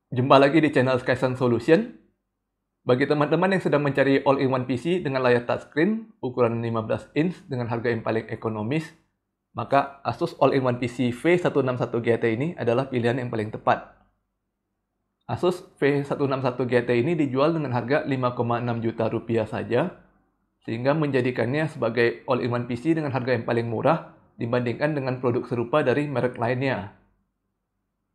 Jumpa lagi di channel Skysun Solution. Bagi teman-teman yang sedang mencari all-in-one PC dengan layar touchscreen ukuran 15 inch dengan harga yang paling ekonomis, maka Asus All-in-One PC V161 GT ini adalah pilihan yang paling tepat. Asus V161 GT ini dijual dengan harga 5,6 juta rupiah saja, sehingga menjadikannya sebagai all-in-one PC dengan harga yang paling murah dibandingkan dengan produk serupa dari merek lainnya.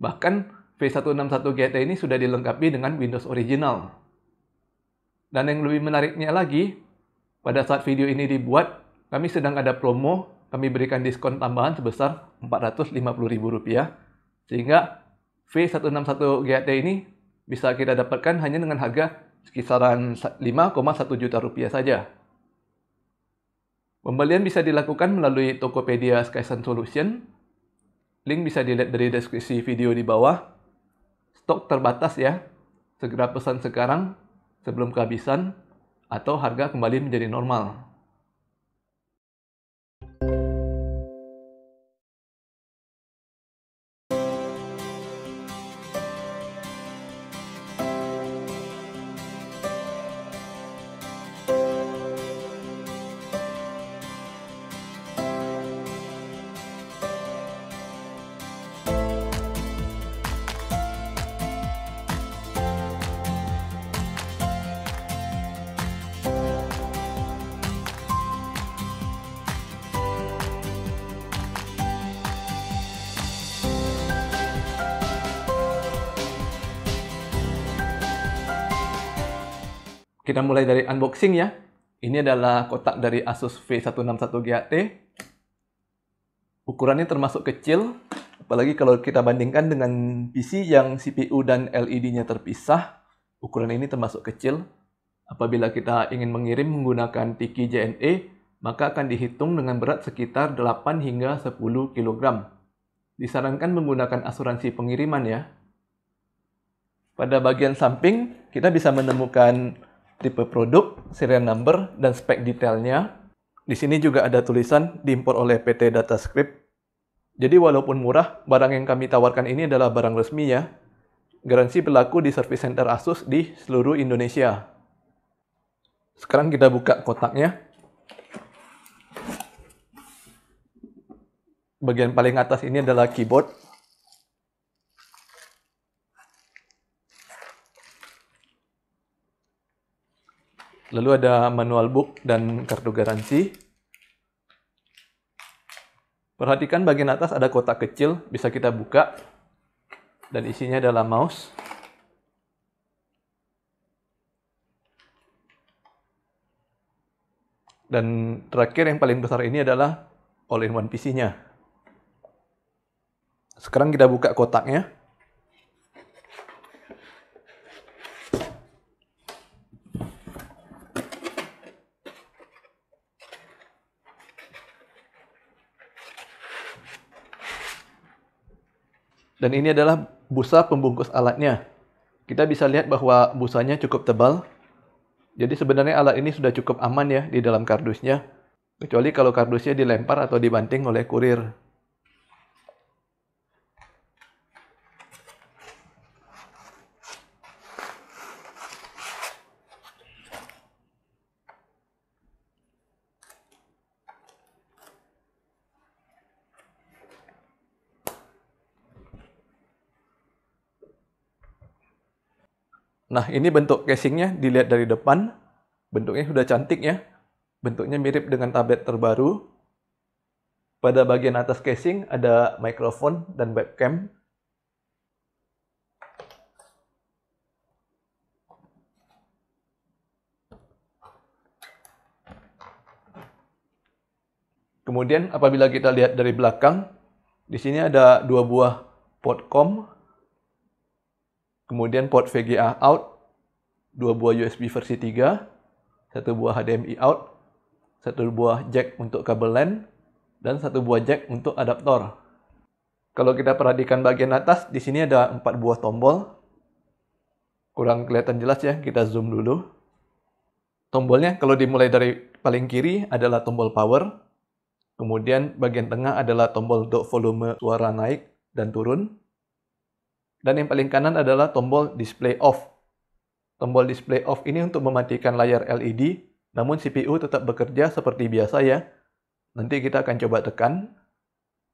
Bahkan V161 GT ini sudah dilengkapi dengan Windows original. Dan yang lebih menariknya lagi, pada saat video ini dibuat, kami sedang ada promo, kami berikan diskon tambahan sebesar Rp450.000, sehingga V161 GT ini bisa kita dapatkan hanya dengan harga sekisaran 5,1 juta rupiah saja. Pembelian bisa dilakukan melalui Tokopedia Skysun Solution. Link bisa dilihat dari deskripsi video di bawah. Stok terbatas ya, segera pesan sekarang sebelum kehabisan atau harga kembali menjadi normal. Kita mulai dari unboxing ya. Ini adalah kotak dari Asus V161 GT. Ukurannya termasuk kecil, apalagi kalau kita bandingkan dengan PC yang CPU dan LED-nya terpisah. Ukuran ini termasuk kecil. Apabila kita ingin mengirim menggunakan tiki JNE, maka akan dihitung dengan berat sekitar 8 hingga 10 kg. Disarankan menggunakan asuransi pengiriman ya. Pada bagian samping, kita bisa menemukan tipe produk, serial number, dan spek detailnya. Di sini juga ada tulisan diimpor oleh PT Datascript. Jadi walaupun murah, barang yang kami tawarkan ini adalah barang resmi ya. Garansi berlaku di service center Asus di seluruh Indonesia. Sekarang kita buka kotaknya. Bagian paling atas ini adalah keyboard. Lalu ada manual book dan kartu garansi. Perhatikan bagian atas ada kotak kecil, bisa kita buka. Dan isinya adalah mouse. Dan terakhir yang paling besar ini adalah all-in-one PC-nya. Sekarang kita buka kotaknya. Dan ini adalah busa pembungkus alatnya. Kita bisa lihat bahwa busanya cukup tebal. Jadi sebenarnya alat ini sudah cukup aman ya di dalam kardusnya. Kecuali kalau kardusnya dilempar atau dibanting oleh kurir. Nah, ini bentuk casingnya dilihat dari depan. Bentuknya sudah cantik ya. Bentuknya mirip dengan tablet terbaru. Pada bagian atas casing ada mikrofon dan webcam. Kemudian apabila kita lihat dari belakang, di sini ada dua buah port COM. Kemudian port VGA out, 2 buah USB versi 3, 1 buah HDMI out, 1 buah jack untuk kabel LAN, dan 1 buah jack untuk adaptor. Kalau kita perhatikan bagian atas, di sini ada 4 buah tombol. Kurang kelihatan jelas ya, kita zoom dulu. Tombolnya kalau dimulai dari paling kiri adalah tombol power. Kemudian bagian tengah adalah tombol untuk volume suara naik dan turun. Dan yang paling kanan adalah tombol display off. Tombol display off ini untuk mematikan layar LED, namun CPU tetap bekerja seperti biasa ya. Nanti kita akan coba tekan.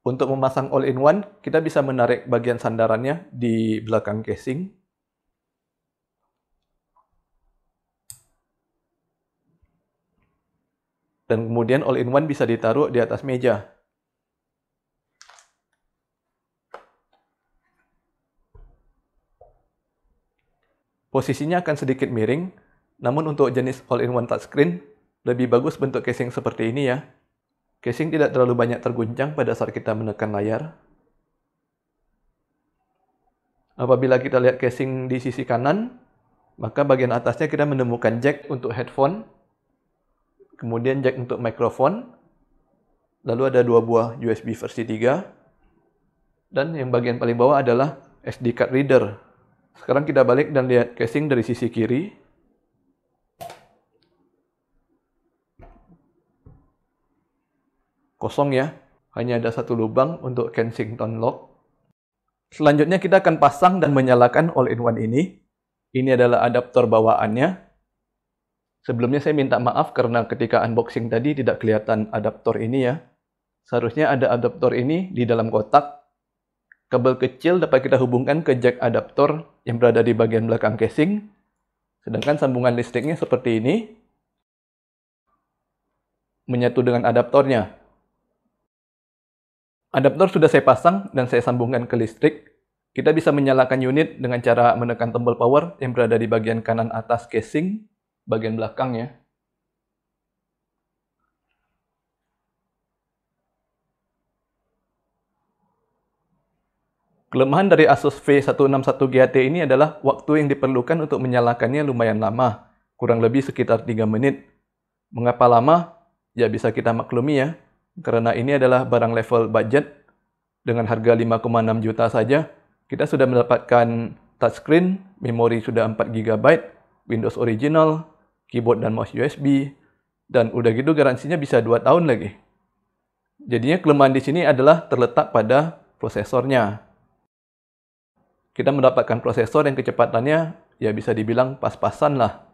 Untuk memasang all-in-one, kita bisa menarik bagian sandarannya di belakang casing. Dan kemudian all-in-one bisa ditaruh di atas meja. Posisinya akan sedikit miring, namun untuk jenis all-in-one touchscreen, lebih bagus bentuk casing seperti ini ya. Casing tidak terlalu banyak terguncang pada saat kita menekan layar. Apabila kita lihat casing di sisi kanan, maka bagian atasnya kita menemukan jack untuk headphone, kemudian jack untuk mikrofon, lalu ada 2 buah USB versi 3, dan yang bagian paling bawah adalah SD card reader. Sekarang kita balik dan lihat casing dari sisi kiri. Kosong ya, hanya ada satu lubang untuk Kensington lock. Selanjutnya kita akan pasang dan menyalakan all-in-one ini. Ini adalah adaptor bawaannya. Sebelumnya saya minta maaf karena ketika unboxing tadi tidak kelihatan adaptor ini ya. Seharusnya ada adaptor ini di dalam kotak. Kabel kecil dapat kita hubungkan ke jack adaptor yang berada di bagian belakang casing. Sedangkan sambungan listriknya seperti ini. Menyatu dengan adaptornya. Adaptor sudah saya pasang dan saya sambungkan ke listrik. Kita bisa menyalakan unit dengan cara menekan tombol power yang berada di bagian kanan atas casing, bagian belakang ya. Kelemahan dari Asus V161 GAT ini adalah waktu yang diperlukan untuk menyalakannya lumayan lama, kurang lebih sekitar 3 menit. Mengapa lama? Ya bisa kita maklumi ya. Karena ini adalah barang level budget, dengan harga 5,6 juta saja, kita sudah mendapatkan touchscreen, memori sudah 4 GB, Windows original, keyboard dan mouse USB, dan udah gitu garansinya bisa 2 tahun lagi. Jadinya kelemahan di sini adalah terletak pada prosesornya. Kita mendapatkan prosesor yang kecepatannya ya bisa dibilang pas-pasan lah.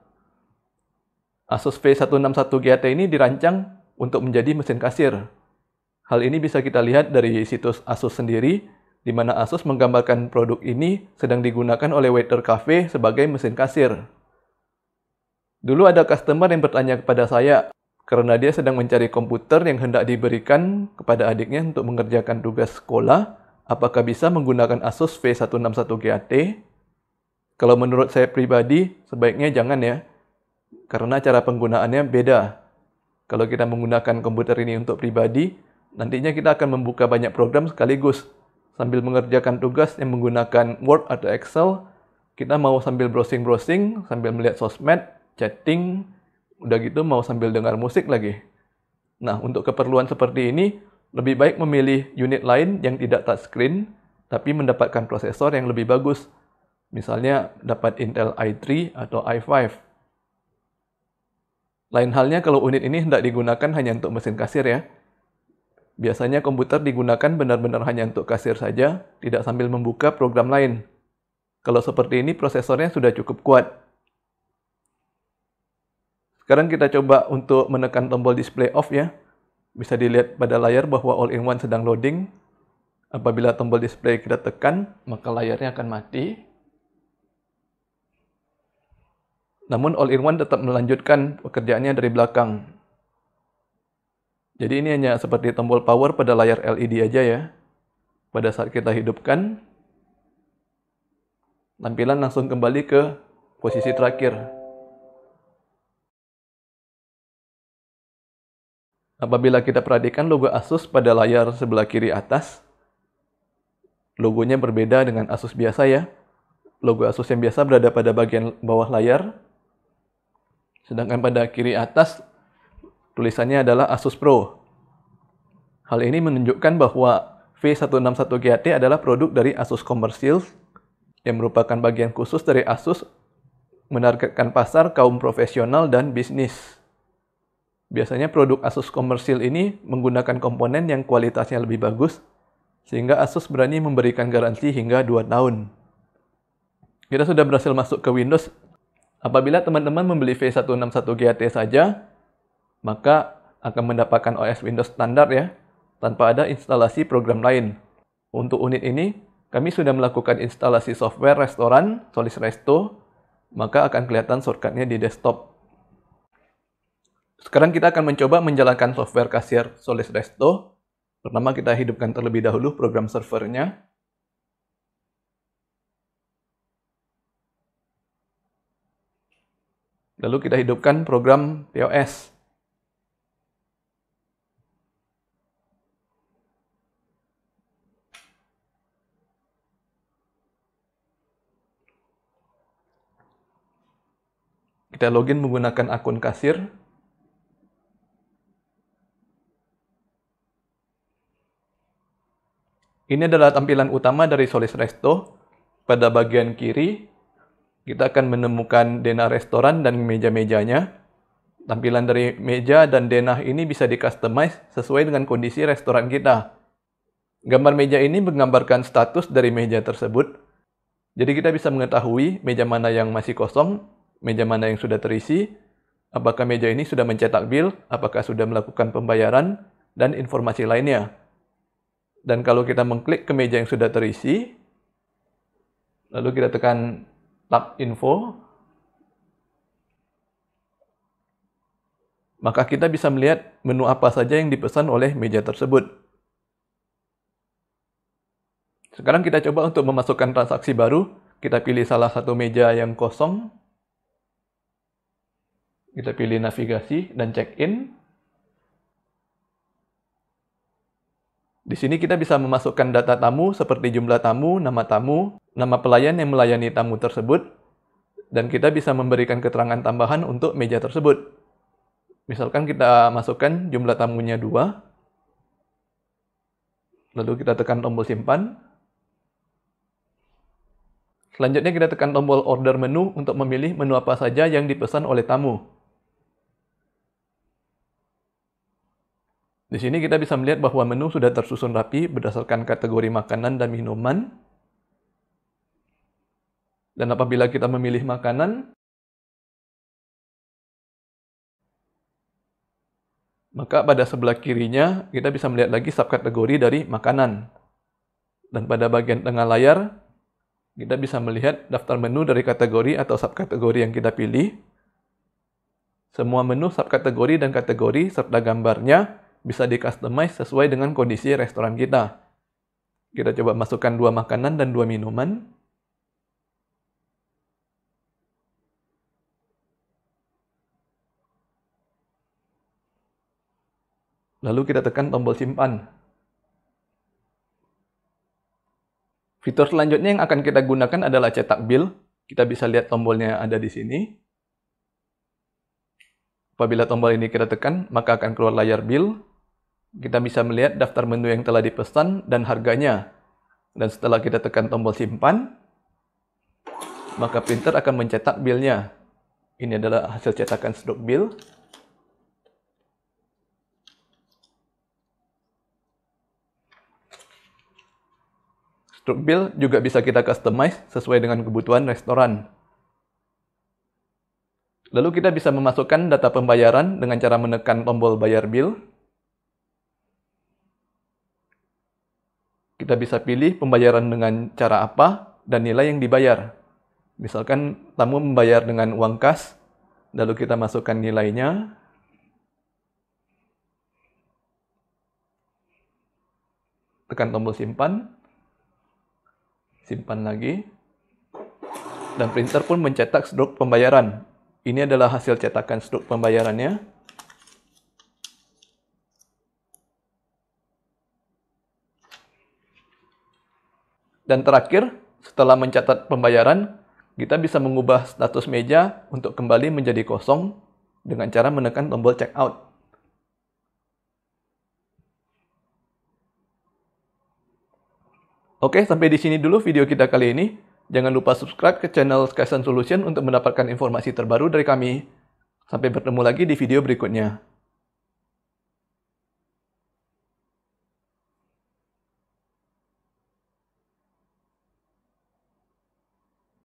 Asus V161 GAT ini dirancang untuk menjadi mesin kasir. Hal ini bisa kita lihat dari situs Asus sendiri, di mana Asus menggambarkan produk ini sedang digunakan oleh waiter cafe sebagai mesin kasir. Dulu ada customer yang bertanya kepada saya, karena dia sedang mencari komputer yang hendak diberikan kepada adiknya untuk mengerjakan tugas sekolah, apakah bisa menggunakan Asus V161 GAT? Kalau menurut saya pribadi, sebaiknya jangan ya, karena cara penggunaannya beda. Kalau kita menggunakan komputer ini untuk pribadi, nantinya kita akan membuka banyak program sekaligus. Sambil mengerjakan tugas yang menggunakan Word atau Excel, kita mau sambil browsing-browsing, sambil melihat sosmed, chatting, udah gitu mau sambil dengar musik lagi. Nah, untuk keperluan seperti ini, lebih baik memilih unit lain yang tidak touchscreen, tapi mendapatkan prosesor yang lebih bagus. Misalnya dapat Intel i3 atau i5. Lain halnya kalau unit ini hendak digunakan hanya untuk mesin kasir ya. Biasanya komputer digunakan benar-benar hanya untuk kasir saja, tidak sambil membuka program lain. Kalau seperti ini prosesornya sudah cukup kuat. Sekarang kita coba untuk menekan tombol display off ya. Bisa dilihat pada layar bahwa all-in-one sedang loading. Apabila tombol display kita tekan, maka layarnya akan mati. Namun all-in-one tetap melanjutkan pekerjaannya dari belakang. Jadi ini hanya seperti tombol power pada layar LED aja ya. Pada saat kita hidupkan, tampilan langsung kembali ke posisi terakhir. Apabila kita perhatikan logo Asus pada layar sebelah kiri atas, logonya berbeda dengan Asus biasa ya. Logo Asus yang biasa berada pada bagian bawah layar. Sedangkan pada kiri atas, tulisannya adalah Asus Pro. Hal ini menunjukkan bahwa V161 GAT adalah produk dari Asus Commercial, yang merupakan bagian khusus dari Asus menargetkan pasar kaum profesional dan bisnis. Biasanya produk Asus Commercial ini menggunakan komponen yang kualitasnya lebih bagus, sehingga Asus berani memberikan garansi hingga 2 tahun. Kita sudah berhasil masuk ke Windows. Apabila teman-teman membeli V161GAT saja, maka akan mendapatkan OS Windows standar ya, tanpa ada instalasi program lain. Untuk unit ini, kami sudah melakukan instalasi software restoran Solid Resto, maka akan kelihatan shortcut-nya di desktop. Sekarang kita akan mencoba menjalankan software kasir Solid Resto. Pertama kita hidupkan terlebih dahulu program servernya. Lalu kita hidupkan program POS. Kita login menggunakan akun kasir. Ini adalah tampilan utama dari Solid Resto. Pada bagian kiri, kita akan menemukan denah restoran dan meja-mejanya. Tampilan dari meja dan denah ini bisa di-customize sesuai dengan kondisi restoran kita. Gambar meja ini menggambarkan status dari meja tersebut. Jadi kita bisa mengetahui meja mana yang masih kosong, meja mana yang sudah terisi, apakah meja ini sudah mencetak bil, apakah sudah melakukan pembayaran, dan informasi lainnya. Dan kalau kita mengklik ke meja yang sudah terisi, lalu kita tekan tab info, maka kita bisa melihat menu apa saja yang dipesan oleh meja tersebut. Sekarang kita coba untuk memasukkan transaksi baru. Kita pilih salah satu meja yang kosong. Kita pilih navigasi dan check-in. Di sini kita bisa memasukkan data tamu seperti jumlah tamu, nama pelayan yang melayani tamu tersebut, dan kita bisa memberikan keterangan tambahan untuk meja tersebut. Misalkan kita masukkan jumlah tamunya 2, lalu kita tekan tombol simpan. Selanjutnya kita tekan tombol order menu untuk memilih menu apa saja yang dipesan oleh tamu. Di sini kita bisa melihat bahwa menu sudah tersusun rapi berdasarkan kategori makanan dan minuman. Dan apabila kita memilih makanan, maka pada sebelah kirinya kita bisa melihat lagi subkategori dari makanan. Dan pada bagian tengah layar, kita bisa melihat daftar menu dari kategori atau subkategori yang kita pilih. Semua menu, subkategori, dan kategori serta gambarnya bisa di-customize sesuai dengan kondisi restoran kita. Kita coba masukkan 2 makanan dan 2 minuman. Lalu kita tekan tombol simpan. Fitur selanjutnya yang akan kita gunakan adalah cetak bil. Kita bisa lihat tombolnya ada di sini. Apabila tombol ini kita tekan, maka akan keluar layar bil. Kita bisa melihat daftar menu yang telah dipesan dan harganya. Dan setelah kita tekan tombol simpan, maka printer akan mencetak bilnya. Ini adalah hasil cetakan stroke bil. Stroke bil juga bisa kita customize sesuai dengan kebutuhan restoran. Lalu kita bisa memasukkan data pembayaran dengan cara menekan tombol bayar bil. Kita bisa pilih pembayaran dengan cara apa dan nilai yang dibayar. Misalkan tamu membayar dengan uang kas, lalu kita masukkan nilainya. Tekan tombol simpan. Simpan lagi. Dan printer pun mencetak stroke pembayaran. Ini adalah hasil cetakan stroke pembayarannya. Dan terakhir, setelah mencatat pembayaran, kita bisa mengubah status meja untuk kembali menjadi kosong dengan cara menekan tombol checkout. Oke, sampai di sini dulu video kita kali ini. Jangan lupa subscribe ke channel Skysun Solution untuk mendapatkan informasi terbaru dari kami. Sampai bertemu lagi di video berikutnya.